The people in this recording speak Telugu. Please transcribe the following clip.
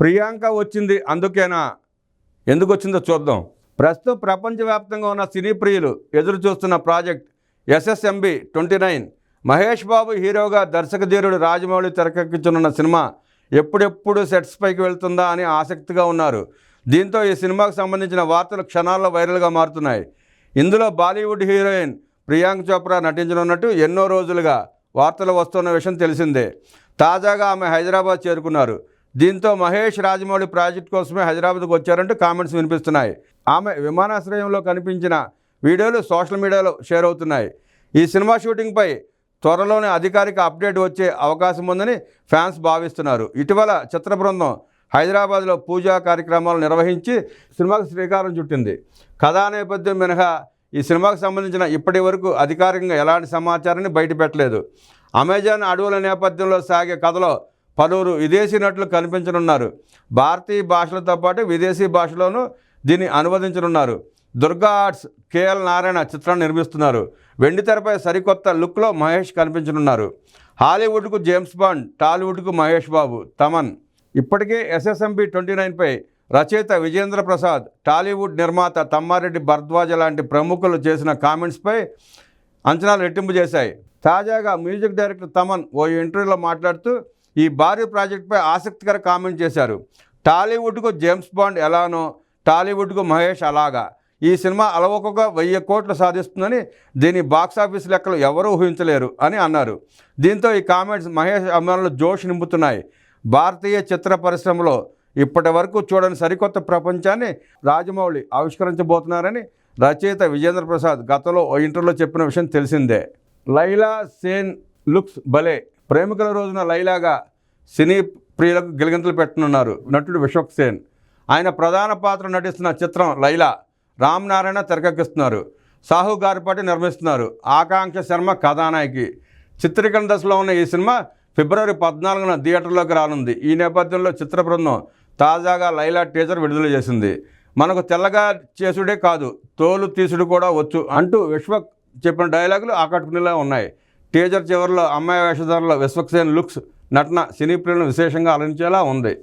ప్రియాంక వచ్చింది అందుకేనా? ఎందుకు వచ్చిందో చూద్దాం. ప్రస్తుతం ప్రపంచవ్యాప్తంగా ఉన్న సినీ ప్రియులు ఎదురు చూస్తున్న ప్రాజెక్ట్ SSMB 29. మహేష్ బాబు హీరోగా దర్శకధీరుడు రాజమౌళి తెరకెక్కించనున్న సినిమా ఎప్పుడెప్పుడు సెట్స్ పైకి వెళ్తుందా అని ఆసక్తిగా ఉన్నారు. దీంతో ఈ సినిమాకు సంబంధించిన వార్తలు క్షణాల్లో వైరల్గా మారుతున్నాయి. ఇందులో బాలీవుడ్ హీరోయిన్ ప్రియాంక చోప్రా నటించనున్నట్టు ఎన్నో రోజులుగా వార్తలు వస్తున్న విషయం తెలిసిందే. తాజాగా ఆమె హైదరాబాద్ చేరుకున్నారు. దీంతో మహేష్ రాజమౌళి ప్రాజెక్ట్ కోసమే హైదరాబాద్కు వచ్చారంటూ కామెంట్స్ వినిపిస్తున్నాయి. ఆమె విమానాశ్రయంలో కనిపించిన వీడియోలు సోషల్ మీడియాలో షేర్ అవుతున్నాయి. ఈ సినిమా షూటింగ్పై త్వరలోనే అధికారిక అప్డేట్ వచ్చే అవకాశం ఉందని ఫ్యాన్స్ భావిస్తున్నారు. ఇటీవల చిత్ర బృందం హైదరాబాద్లో పూజా కార్యక్రమాలు నిర్వహించి సినిమాకు శ్రీకారం చుట్టింది. కథా నేపథ్యం మినహా ఈ సినిమాకు సంబంధించిన ఇప్పటి వరకు అధికారికంగా ఎలాంటి సమాచారాన్ని బయటపెట్టలేదు. అమెజాన్ అడవుల నేపథ్యంలో సాగే కథలో పలువురు విదేశీ నటులు కనిపించనున్నారు. భారతీయ భాషలతో పాటు విదేశీ భాషలోనూ దీన్ని అనువదించనున్నారు. దుర్గా ఆర్ట్స్ KL నారాయణ చిత్రాన్ని నిర్మిస్తున్నారు. వెండితెరపై సరికొత్త లుక్లో మహేష్ కనిపించనున్నారు. హాలీవుడ్కు James bond, టాలీవుడ్కు Mahesh Babu, Thaman. ఇప్పటికే SSMB 29పై రచయిత విజేంద్ర ప్రసాద్, టాలీవుడ్ నిర్మాత తమ్మారెడ్డి భరద్వాజ లాంటి ప్రముఖులు చేసిన కామెంట్స్పై అంచనాలు రెట్టింపు చేశాయి. తాజాగా మ్యూజిక్ డైరెక్టర్ తమన్ ఓ ఇంటర్వ్యూలో మాట్లాడుతూ ఈ భారీ ప్రాజెక్టుపై ఆసక్తికర కామెంట్ చేశారు. టాలీవుడ్కు జేమ్స్ బాండ్ ఎలానో టాలీవుడ్కు మహేష్ అలాగా. ఈ సినిమా అలవోకగా 1000 కోట్లు సాధిస్తుందని, దీని బాక్సాఫీస్ లెక్కలు ఎవరూ ఊహించలేరు అని అన్నారు. దీంతో ఈ కామెంట్స్ మహేష్ అభిమానులు జోష్ నింపుతున్నాయి. భారతీయ చిత్ర పరిశ్రమలో ఇప్పటి వరకు చూడని సరికొత్త ప్రపంచాన్ని రాజమౌళి ఆవిష్కరించబోతున్నారని రచయిత విజేంద్ర ప్రసాద్ గతంలో ఓ ఇంటర్వ్యూలో చెప్పిన విషయం తెలిసిందే. లైలా సేన్ లుక్స్ భలే. ప్రేమికుల రోజున లైలాగా సినీ ప్రియులకు గిలిగింతలు పెట్టనున్నారు నటుడు విశ్వక్ సేన్. ఆయన ప్రధాన పాత్ర నటిస్తున్న చిత్రం లైలా రామ్ నారాయణ తెరకెక్కిస్తున్నారు. సాహు గారిపాటి నిర్మిస్తున్నారు. ఆకాంక్ష శర్మ కథానాయకి. చిత్రీకరణ దశలో ఉన్న ఈ సినిమా ఫిబ్రవరి 14న థియేటర్లోకి రానుంది. ఈ నేపథ్యంలో చిత్ర బృందం తాజాగా లైలా టీజర్ విడుదల చేసింది. మనకు తెల్లగా చేసుడే కాదు, తోలు తీసుడు కూడా వచ్చు అంటూ విశ్వక్ చెప్పిన డైలాగులు ఆకట్టుకునేలా ఉన్నాయి. టీజర్ చివరిలో అమ్మాయి వేషధారంలో విశ్వక్ సేన్ లుక్స్ నటన సినీ ప్రియులను విశేషంగా అలరించేలా ఉంది.